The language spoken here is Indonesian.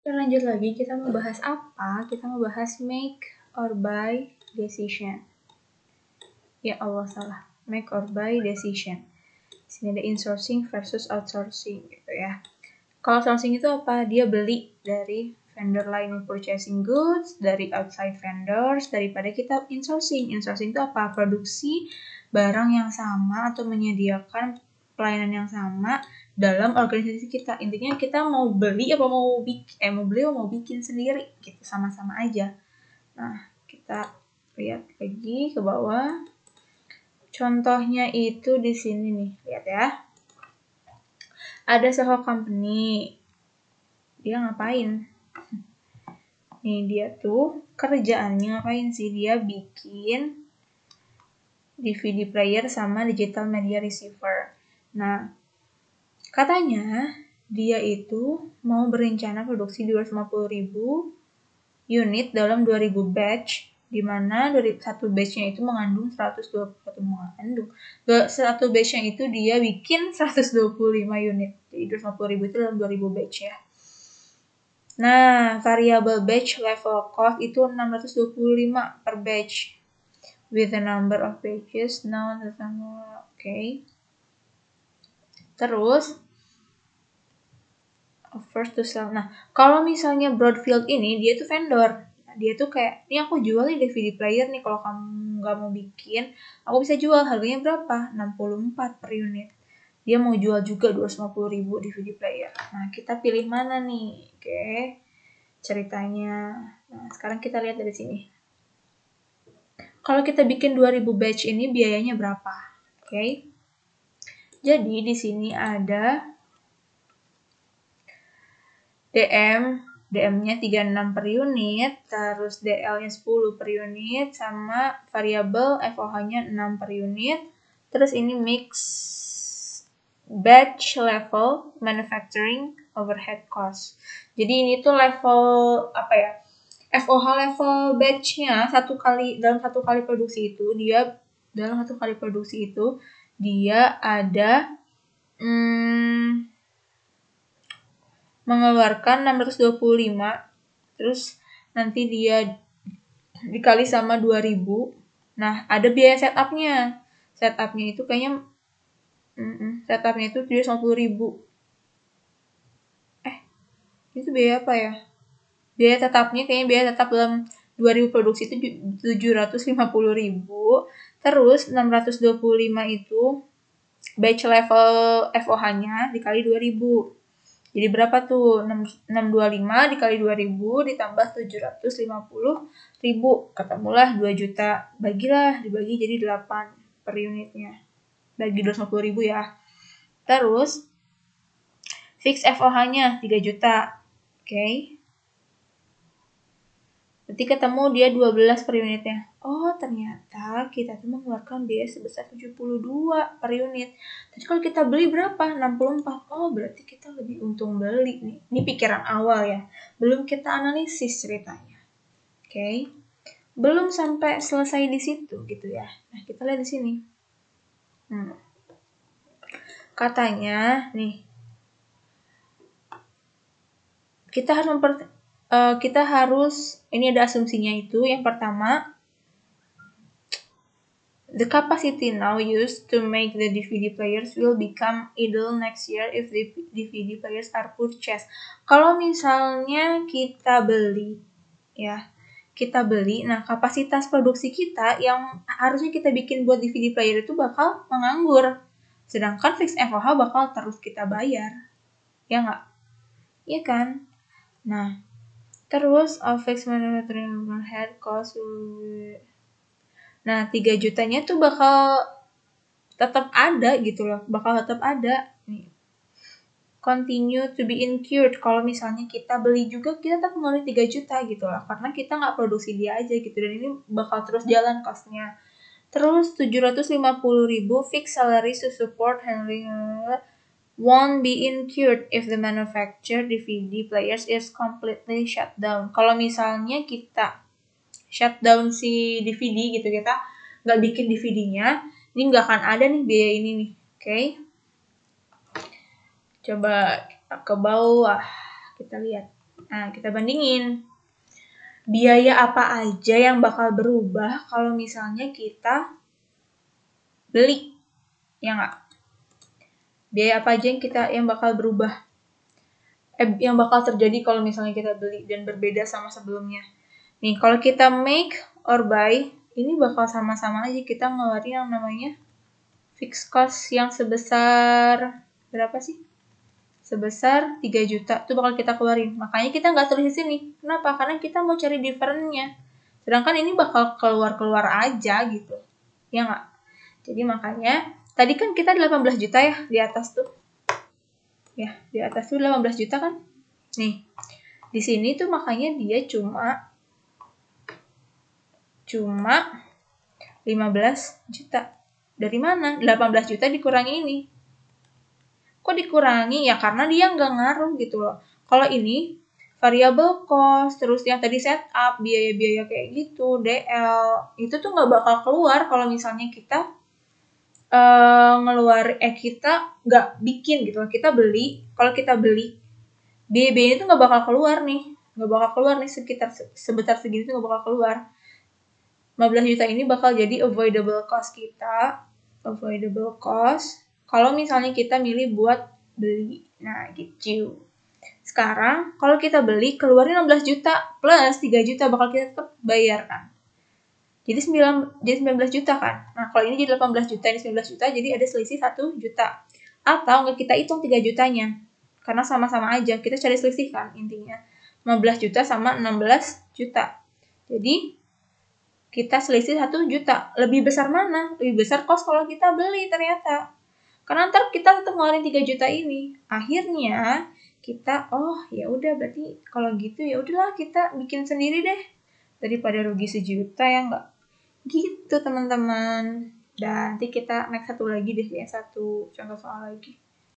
Kita lanjut lagi, kita mau bahas apa? Kita mau bahas make or buy decision. Ya Allah, salah. Make or buy decision. Sini ada insourcing versus outsourcing gitu ya. Kalau outsourcing itu apa? Dia beli dari vendor lain, purchasing goods dari outside vendors daripada kita insourcing. Insourcing itu apa? Produksi barang yang sama atau menyediakan pelayanan yang sama dalam organisasi kita. Intinya kita mau beli apa mau bikin, mau beli apa mau bikin sendiri gitu, sama-sama aja. Nah, kita lihat lagi ke bawah. Contohnya itu di sini nih, lihat ya. Ada sebuah company. Dia ngapain? Nih dia tuh kerjaannya ngapain sih? Dia bikin DVD player sama digital media receiver. Nah, katanya dia itu mau berencana produksi 250.000 unit dalam 2000 batch, di mana dari satu batch-nya itu mengandung 120 batch-nya itu dia bikin 125 unit. Jadi 250.000 itu dalam 2000 batch ya. Nah, variable batch level cost itu 625 per batch. With the number of batches now okay. Terus offers to sell. Nah, kalau misalnya Broadfield ini dia tuh vendor. Nah, dia tuh kayak, ini aku jual nih DVD player nih, kalau kamu nggak mau bikin, aku bisa jual, harganya berapa? 64 per unit. Dia mau jual juga 250.000 DVD player. Nah, kita pilih mana nih? Oke. Ceritanya. Nah, sekarang kita lihat dari sini. Kalau kita bikin 2000 batch ini biayanya berapa? Oke. Jadi di sini ada DM-nya 36 per unit, terus DL-nya 10 per unit, sama variabel FOH-nya 6 per unit. Terus ini mix batch level manufacturing overhead cost. Jadi ini tuh level apa ya? FOH level batch-nya dalam satu kali produksi itu dia ada mengeluarkan 625, terus nanti dia dikali sama 2000. Nah, ada biaya setupnya. Setupnya itu kayaknya setupnya itu 750.000. Itu biaya apa ya? Biaya tetapnya kayaknya biaya tetap dalam 2000 produksi itu 750.000. Terus 625 itu batch level FOH-nya dikali 2000. Jadi berapa tuh? 625 dikali 2000 ditambah 750.000. Ketemulah 2 juta. Dibagi jadi 8 per unitnya. Bagi 250.000 ya. Terus fix FOH-nya 3 juta. Oke. Berarti ketemu dia 12 per unitnya. Oh, ternyata kita tuh mengeluarkan biaya sebesar 72 per unit. Tapi kalau kita beli berapa? 64. Oh, berarti kita lebih untung beli nih. Ini pikiran awal ya. Belum kita analisis ceritanya. Oke. Belum sampai selesai di situ gitu ya. Nah, kita lihat di sini. Katanya nih, kita harus ini ada asumsinya itu. Yang pertama, the capacity now used to make the DVD players will become idle next year if the DVD players are purchased. Kalau misalnya kita beli, nah kapasitas produksi kita yang harusnya kita bikin buat DVD player itu bakal menganggur. Sedangkan fixed FOH bakal terus kita bayar. Ya nggak? Iya kan? Nah, terus fixed manufacturing overhead cost. Nah, 3 jutanya tuh bakal tetap ada gitu loh. Bakal tetap ada. Nih. Continue to be incurred. Kalau misalnya kita beli juga, kita tetap ngeluarin 3 juta gitu loh. Karena kita nggak produksi dia aja gitu. Dan ini bakal terus jalan cost-nya. Terus 750.000 fixed salary to support handling won't be incurred if the manufacturer DVD players is completely shut down. Kalau misalnya kita shutdown si DVD gitu, kita nggak bikin DVD-nya, ini nggak akan ada nih biaya ini nih. Oke. Coba kita ke bawah, kita lihat. Nah, kita bandingin. Biaya apa aja yang bakal berubah kalau misalnya kita beli? Ya nggak? Biaya apa aja yang bakal berubah? Yang bakal terjadi kalau misalnya kita beli dan berbeda sama sebelumnya. Nih, kalau kita make or buy, ini bakal sama-sama aja kita ngeluarin yang namanya fixed cost yang sebesar berapa sih? Sebesar 3 juta itu bakal kita keluarin. Makanya kita nggak tulis di sini. Kenapa? Karena kita mau cari difference-nya. Sedangkan ini bakal keluar-keluar aja gitu. Ya nggak? Jadi makanya, tadi kan kita 18 juta ya di atas tuh. Ya, di atas tuh 18 juta kan. Nih, di sini tuh makanya dia cuma 15 juta. Dari mana? 18 juta dikurangi ini. Kok dikurangi? Ya karena dia nggak ngaruh gitu loh. Kalau ini variable cost, terus yang tadi setup, biaya-biaya kayak gitu, DL, itu tuh nggak bakal keluar kalau misalnya kita kita nggak bikin gitu loh. Kita beli, kalau kita beli, biaya-biaya itu nggak bakal keluar nih. Nggak bakal keluar nih sebesar segini tuh nggak bakal keluar. 15 juta ini bakal jadi avoidable cost kita. Avoidable cost kalau misalnya kita milih buat beli. Nah, gitu. Sekarang, kalau kita beli, keluarin 16 juta plus 3 juta bakal kita tetap bayar kan. Jadi 19 juta kan. Nah, kalau ini jadi 18 juta, ini 19 juta, jadi ada selisih 1 juta. Atau nggak kita hitung 3 jutanya. Karena sama-sama aja, kita cari selisih kan intinya. 15 juta sama 16 juta. Jadi, kita selisih 1 juta. Lebih besar mana? Lebih besar cost kalau kita beli ternyata. Karena ntar kita tetap ngeluarin 3 juta ini. Akhirnya kita, oh ya udah berarti kalau gitu ya udahlah kita bikin sendiri deh. Daripada rugi 1 juta ya enggak. Gitu teman-teman. Dan nanti kita next satu lagi deh ya, satu contoh soal lagi.